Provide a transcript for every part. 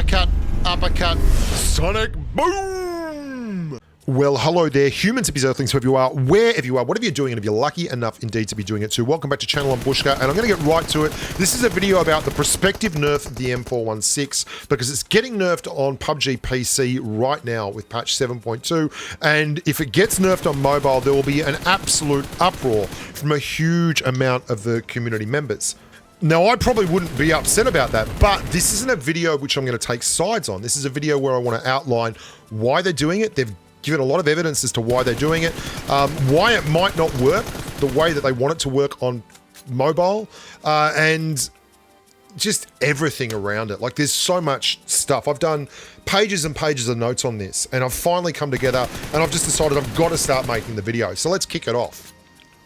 Uppercut, uppercut, sonic boom! Well, hello there, humans, hippies, earthlings, whoever you are, wherever you are, whatever you're doing, and if you're lucky enough indeed to be doing it too, welcome back to channel on Bushka, and I'm going to get right to it. This is a video about the prospective nerf of the M416, because it's getting nerfed on Pubg PC right now with patch 7.2, and if it gets nerfed on mobile, there will be an absolute uproar from a huge amount of the community members. Now, I probably wouldn't be upset about that, but this isn't a video which I'm going to take sides on. This is a video where I want to outline why they're doing it. They've given a lot of evidence as to why they're doing it, why it might not work the way that they want it to work on mobile, and just everything around it. Like, there's so much stuff. I've done pages and pages of notes on this, and I've finally come together, and I've just decided I've got to start making the video. So let's kick it off.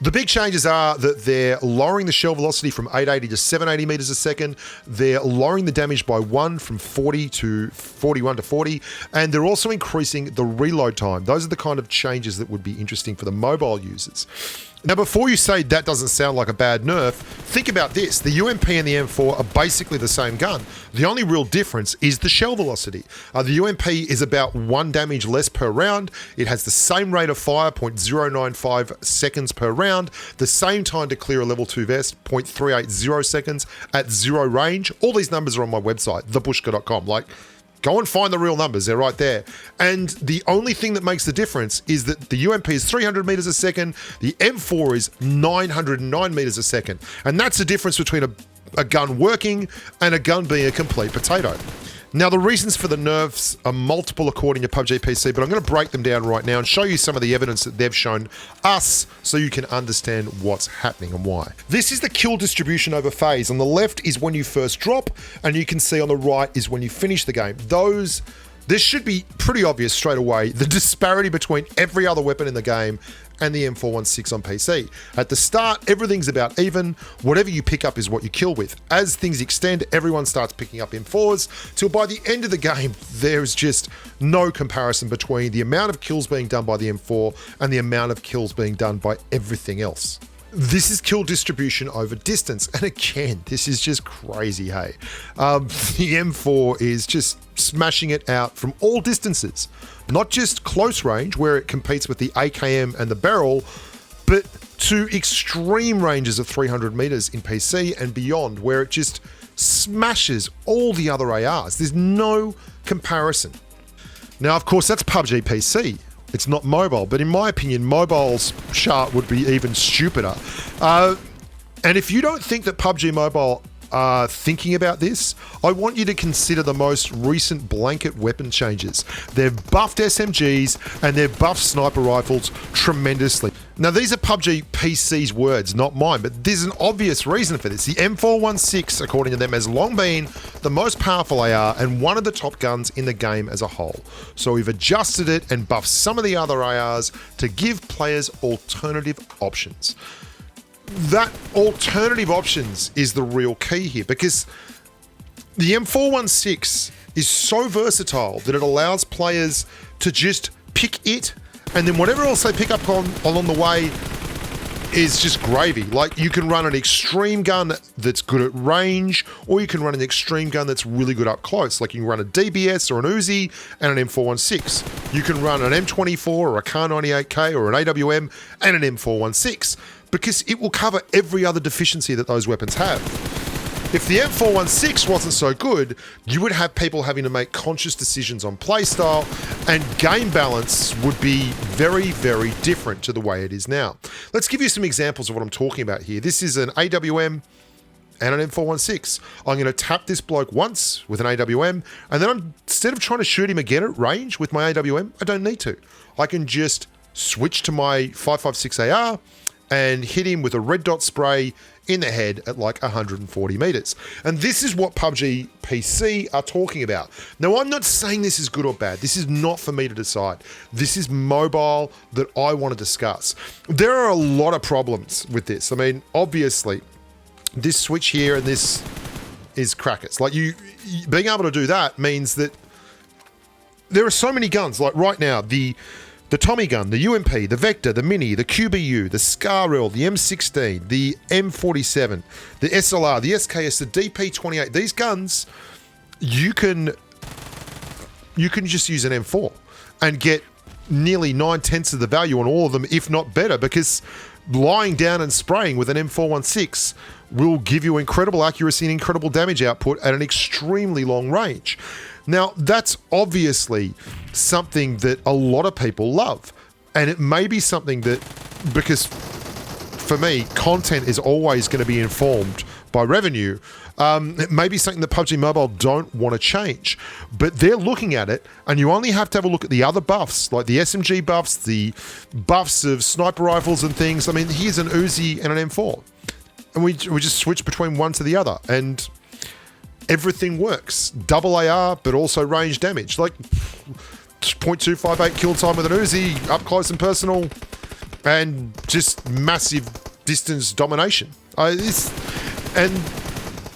The big changes are that they're lowering the shell velocity from 880 to 780 meters a second. They're lowering the damage by 1 from 41 to 40, and they're also increasing the reload time. Those are the kind of changes that would be interesting for the mobile users. Now, before you say that doesn't sound like a bad nerf, think about this. The UMP and the M4 are basically the same gun. The only real difference is the shell velocity. The UMP is about 1 damage less per round. It has the same rate of fire, 0.095 seconds per round, the same time to clear a level 2 vest, 0.380 seconds at 0 range. All these numbers are on my website, thebushka.com. Like, go and find the real numbers, they're right there. And the only thing that makes the difference is that the UMP is 300 meters a second, the M4 is 909 meters a second. And that's the difference between a gun working and a gun being a complete potato. Now, the reasons for the nerfs are multiple according to Pubg PC, but I'm going to break them down right now and show you some of the evidence that they've shown us so you can understand what's happening and why. This is the kill distribution over phase. On the left is when you first drop, and you can see on the right is when you finish the game. This should be pretty obvious straight away, the disparity between every other weapon in the game and the M416 on PC. At the start, everything's about even. Whatever you pick up is what you kill with. As things extend, everyone starts picking up M4s, till by the end of the game, there's just no comparison between the amount of kills being done by the M4 and the amount of kills being done by everything else. This is kill distribution over distance. And again, this is just crazy, hey. The M4 is just smashing it out from all distances. Not just close range, where it competes with the AKM and the barrel, but to extreme ranges of 300 meters in PC and beyond, where it just smashes all the other ARs. There's no comparison. Now, of course, that's Pubg PC. It's not mobile, but in my opinion, mobile's chart would be even stupider. And if you don't think that Pubg Mobile are thinking about this, I want you to consider the most recent blanket weapon changes. They've buffed SMGs and they've buffed sniper rifles tremendously. Now, these are Pubg PC's words, not mine, but there's an obvious reason for this. The M416, according to them, has long been the most powerful AR and one of the top guns in the game as a whole. So we've adjusted it and buffed some of the other ARs to give players alternative options. That alternative options is the real key here, because the M416 is so versatile that it allows players to just pick it, and then whatever else they pick up along the way is just gravy. Like, you can run an extreme gun that's good at range, or you can run an extreme gun that's really good up close. Like, you can run a DBS or an Uzi and an M416. You can run an M24 or a Kar98K or an AWM and an M416. Because it will cover every other deficiency that those weapons have. If the M416 wasn't so good, you would have people having to make conscious decisions on playstyle, and game balance would be very, very different to the way it is now. Let's give you some examples of what I'm talking about here. This is an AWM and an M416. I'm going to tap this bloke once with an AWM, and then instead of trying to shoot him again at range with my AWM, I don't need to. I can just switch to my 5.56 AR, and hit him with a red dot spray in the head at like 140 meters. And this is what Pubg PC are talking about. Now, I'm not saying this is good or bad. This is not for me to decide. This is mobile that I want to discuss. There are a lot of problems with this. I mean, obviously, this switch here and this is crackers. Like, you being able to do that means that there are so many guns. Like right now, the Tommy gun, the UMP, the Vector, the Mini, the QBU, the SCAR-L, the M16, the M47, the SLR, the SKS, the DP28. These guns, you can you can just use an M4 and get nearly 9/10 of the value on all of them, if not better, because lying down and spraying with an M416 will give you incredible accuracy and incredible damage output at an extremely long range. Now, that's obviously something that a lot of people love. And it may be something that, because for me, content is always going to be informed by revenue. It may be something that Pubg Mobile don't want to change, but they're looking at it, and you only have to have a look at the other buffs, like the SMG buffs, the buffs of sniper rifles and things. I mean, here's an Uzi and an M4, and we just switch between one to the other, and everything works. Double AR, but also range damage. Like 0.258 kill time with an Uzi, up close and personal, and just massive distance domination. And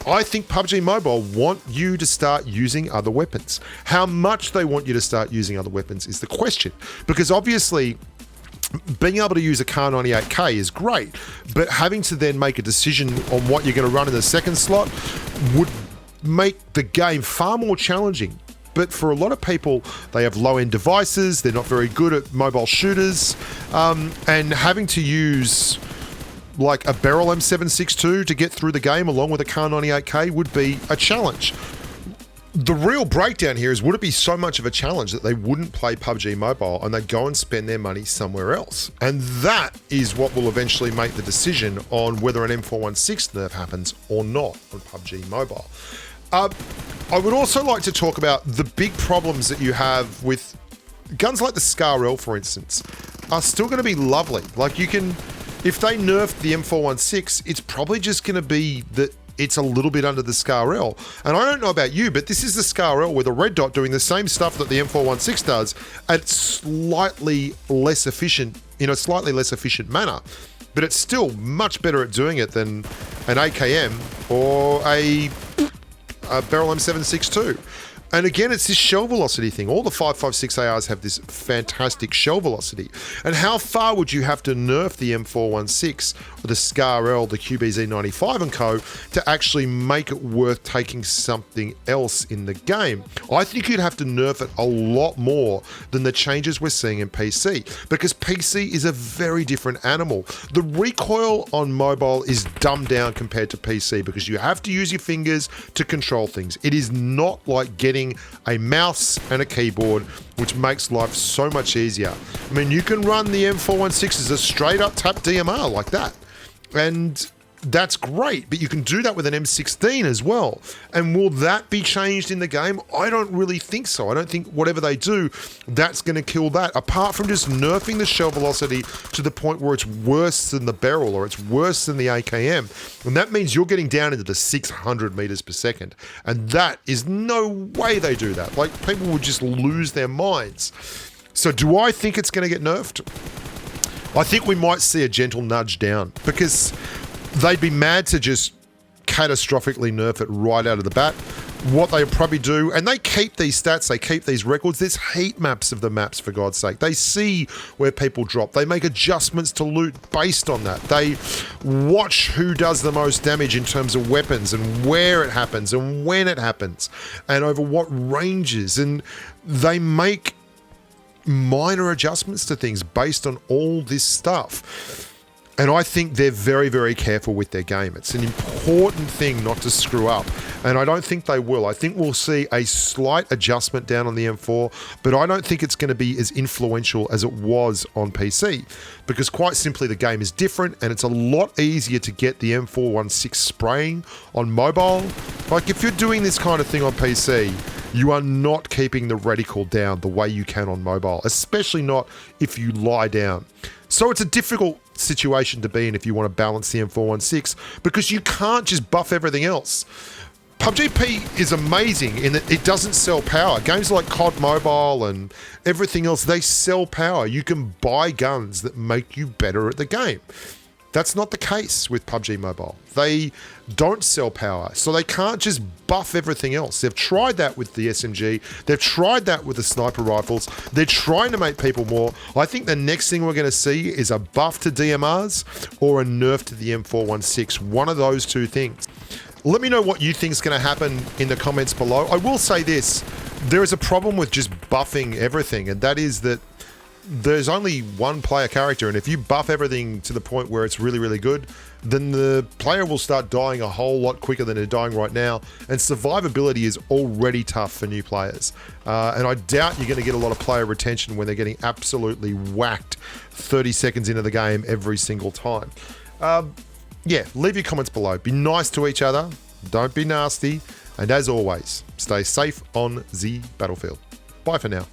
I think Pubg Mobile want you to start using other weapons. How much they want you to start using other weapons is the question. Because obviously, being able to use a Kar 98K is great, but having to then make a decision on what you're going to run in the second slot would make the game far more challenging. But for a lot of people, they have low-end devices, they're not very good at mobile shooters, and having to use like a barrel M762 to get through the game along with a Kar 98K would be a challenge. The real breakdown here is, would it be so much of a challenge that they wouldn't play Pubg Mobile and they'd go and spend their money somewhere else? And that is what will eventually make the decision on whether an M416 nerf happens or not on Pubg Mobile. I would also like to talk about the big problems that you have with guns like the Scar L, for instance, are still going to be lovely. Like, you can, if they nerfed the M416, it's probably just going to be that it's a little bit under the Scar L. And I don't know about you, but this is the Scar L with a red dot doing the same stuff that the M416 does at slightly less efficient, in a slightly less efficient manner. But it's still much better at doing it than an AKM or a barrel M762. And again, it's this shell velocity thing. All the 5.56 ARs have this fantastic shell velocity. And how far would you have to nerf the M416, or the Scar L, the QBZ95 and co, to actually make it worth taking something else in the game? I think you'd have to nerf it a lot more than the changes we're seeing in PC, because PC is a very different animal. The recoil on mobile is dumbed down compared to PC because you have to use your fingers to control things. It is not like getting a mouse and a keyboard, which makes life so much easier. I mean, you can run the M416 as a straight up tap DMR like that, and that's great, but you can do that with an M16 as well. And will that be changed in the game? I don't really think so. I don't think whatever they do, that's going to kill that, apart from just nerfing the shell velocity to the point where it's worse than the barrel, or it's worse than the AKM. And that means you're getting down into the 600 meters per second. And that is no way they do that. Like, people would just lose their minds. So do I think it's going to get nerfed? I think we might see a gentle nudge down, because they'd be mad to just catastrophically nerf it right out of the bat. What they probably do, and they keep these stats, they keep these records, there's heat maps of the maps, for God's sake. They see where people drop. They make adjustments to loot based on that. They watch who does the most damage in terms of weapons, and where it happens, and when it happens, and over what ranges. And they make minor adjustments to things based on all this stuff. And I think they're very, very careful with their game. It's an important thing not to screw up. And I don't think they will. I think we'll see a slight adjustment down on the M4, but I don't think it's going to be as influential as it was on PC. Because quite simply, the game is different, and it's a lot easier to get the M416 spraying on mobile. Like, if you're doing this kind of thing on PC, you are not keeping the reticle down the way you can on mobile, especially not if you lie down. So it's a difficult situation to be in if you want to balance the M416, because you can't just buff everything else. Pubg P is amazing in that it doesn't sell power. Games like COD Mobile and everything else, they sell power. You can buy guns that make you better at the game. That's not the case with Pubg Mobile. They don't sell power, so they can't just buff everything else. They've tried that with the SMG. They've tried that with the sniper rifles. They're trying to make people more. I think the next thing we're going to see is a buff to DMRs or a nerf to the M416. One of those two things. Let me know what you think is going to happen in the comments below. I will say this. there is a problem with just buffing everything, and that is that there's only one player character, and if you buff everything to the point where it's really, really good, then the player will start dying a whole lot quicker than they're dying right now, and survivability is already tough for new players. And I doubt you're going to get a lot of player retention when they're getting absolutely whacked 30 seconds into the game every single time. Yeah, leave your comments below. Be nice to each other. Don't be nasty. And as always, stay safe on the battlefield. Bye for now.